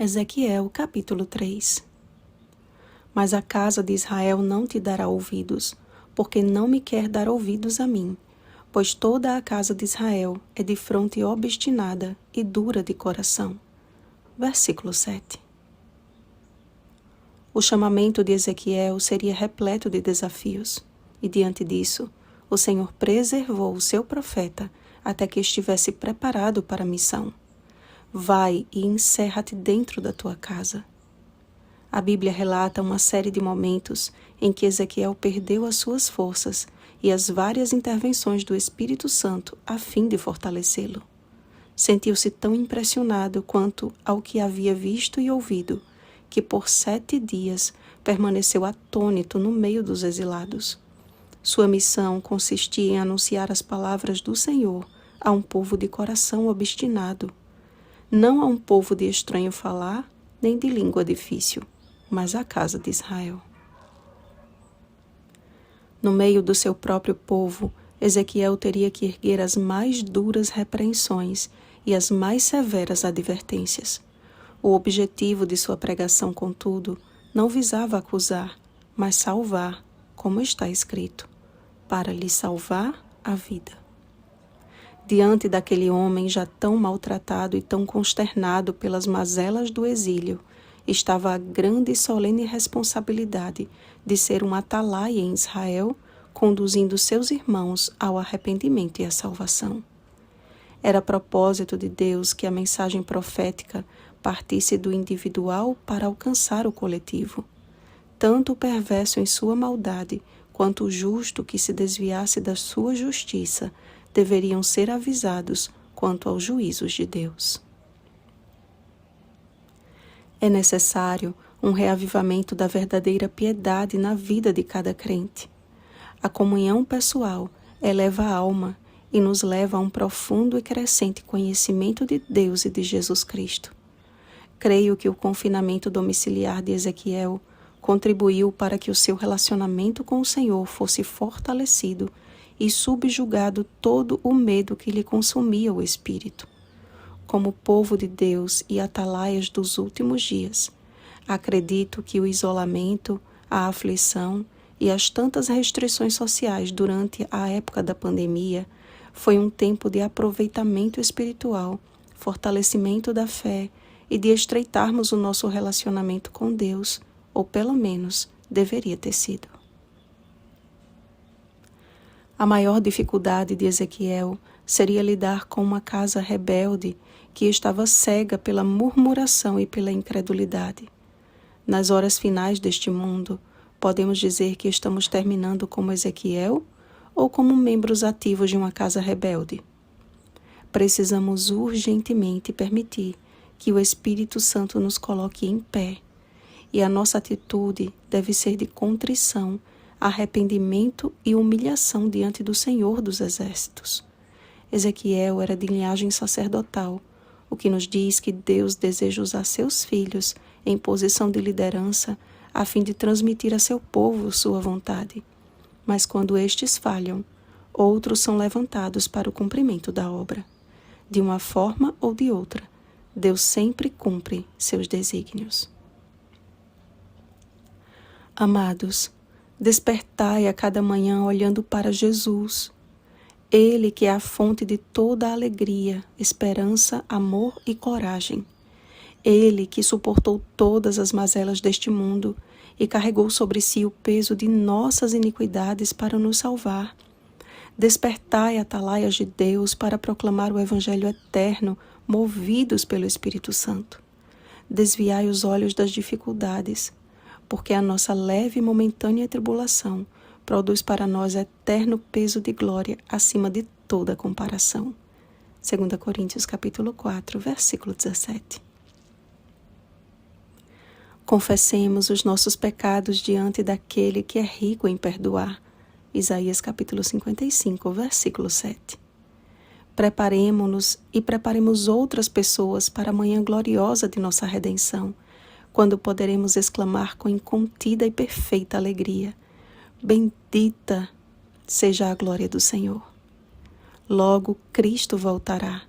Ezequiel capítulo 3. Mas a casa de Israel não te dará ouvidos, porque não me quer dar ouvidos a mim, pois toda a casa de Israel é de fronte obstinada e dura de coração. Versículo 7. O chamamento de Ezequiel seria repleto de desafios, e diante disso, o Senhor preservou o seu profeta até que estivesse preparado para a missão. Vai e encerra-te dentro da tua casa. A Bíblia relata uma série de momentos em que Ezequiel perdeu as suas forças e as várias intervenções do Espírito Santo a fim de fortalecê-lo. Sentiu-se tão impressionado quanto ao que havia visto e ouvido, que por 7 dias permaneceu atônito no meio dos exilados. Sua missão consistia em anunciar as palavras do Senhor a um povo de coração obstinado, não a um povo de estranho falar, nem de língua difícil, mas à casa de Israel. No meio do seu próprio povo, Ezequiel teria que erguer as mais duras repreensões e as mais severas advertências. O objetivo de sua pregação, contudo, não visava acusar, mas salvar, como está escrito, para lhe salvar a vida. Diante daquele homem já tão maltratado e tão consternado pelas mazelas do exílio, estava a grande e solene responsabilidade de ser um atalaia em Israel, conduzindo seus irmãos ao arrependimento e à salvação. Era propósito de Deus que a mensagem profética partisse do individual para alcançar o coletivo. Tanto o perverso em sua maldade, quanto o justo que se desviasse da sua justiça, deveriam ser avisados quanto aos juízos de Deus. É necessário um reavivamento da verdadeira piedade na vida de cada crente. A comunhão pessoal eleva a alma e nos leva a um profundo e crescente conhecimento de Deus e de Jesus Cristo. Creio que o confinamento domiciliar de Ezequiel contribuiu para que o seu relacionamento com o Senhor fosse fortalecido e subjugado todo o medo que lhe consumia o espírito. Como povo de Deus e atalaias dos últimos dias, acredito que o isolamento, a aflição e as tantas restrições sociais durante a época da pandemia foi um tempo de aproveitamento espiritual, fortalecimento da fé e de estreitarmos o nosso relacionamento com Deus, ou pelo menos deveria ter sido. A maior dificuldade de Ezequiel seria lidar com uma casa rebelde que estava cega pela murmuração e pela incredulidade. Nas horas finais deste mundo, podemos dizer que estamos terminando como Ezequiel ou como membros ativos de uma casa rebelde. Precisamos urgentemente permitir que o Espírito Santo nos coloque em pé, e a nossa atitude deve ser de contrição, arrependimento e humilhação diante do Senhor dos Exércitos. Ezequiel era de linhagem sacerdotal, o que nos diz que Deus deseja usar seus filhos em posição de liderança a fim de transmitir a seu povo sua vontade. Mas quando estes falham, outros são levantados para o cumprimento da obra. De uma forma ou de outra, Deus sempre cumpre seus desígnios. Amados, despertai a cada manhã olhando para Jesus, Ele que é a fonte de toda a alegria, esperança, amor e coragem. Ele que suportou todas as mazelas deste mundo e carregou sobre si o peso de nossas iniquidades para nos salvar. Despertai, atalaias de Deus, para proclamar o Evangelho eterno, movidos pelo Espírito Santo. Desviai os olhos das dificuldades, porque a nossa leve e momentânea tribulação produz para nós eterno peso de glória acima de toda comparação. 2 Coríntios capítulo 4, versículo 17. Confessemos os nossos pecados diante daquele que é rico em perdoar. Isaías capítulo 55, versículo 7. Preparemo-nos e preparemos outras pessoas para a manhã gloriosa de nossa redenção, quando poderemos exclamar com incontida e perfeita alegria: bendita seja a glória do Senhor. Logo Cristo voltará.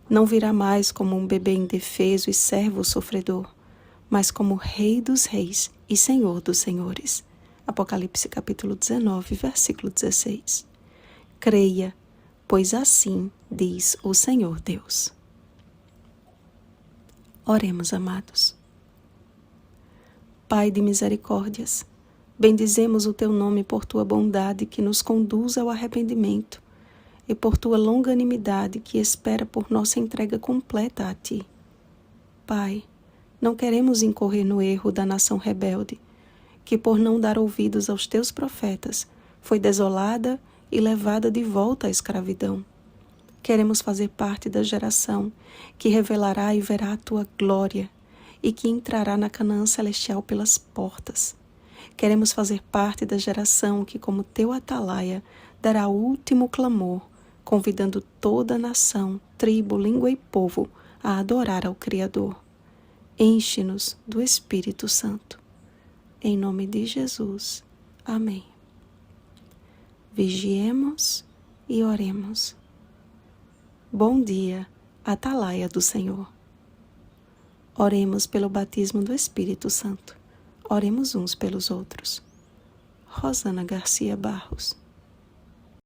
Não virá mais como um bebê indefeso e servo sofredor, mas como Rei dos reis e Senhor dos senhores. Apocalipse capítulo 19, versículo 16. Creia, pois assim diz o Senhor Deus. Oremos, amados. Pai de misericórdias, bendizemos o Teu nome por Tua bondade que nos conduz ao arrependimento e por Tua longanimidade que espera por nossa entrega completa a Ti. Pai, não queremos incorrer no erro da nação rebelde, que por não dar ouvidos aos Teus profetas, foi desolada e levada de volta à escravidão. Queremos fazer parte da geração que revelará e verá a Tua glória e que entrará na Canaã celestial pelas portas. Queremos fazer parte da geração que, como Teu atalaia, dará o último clamor, convidando toda a nação, tribo, língua e povo a adorar ao Criador. Enche-nos do Espírito Santo. Em nome de Jesus. Amém. Vigiemos e oremos. Bom dia, atalaia do Senhor. Oremos pelo batismo do Espírito Santo. Oremos uns pelos outros. Rosana Garcia Barros.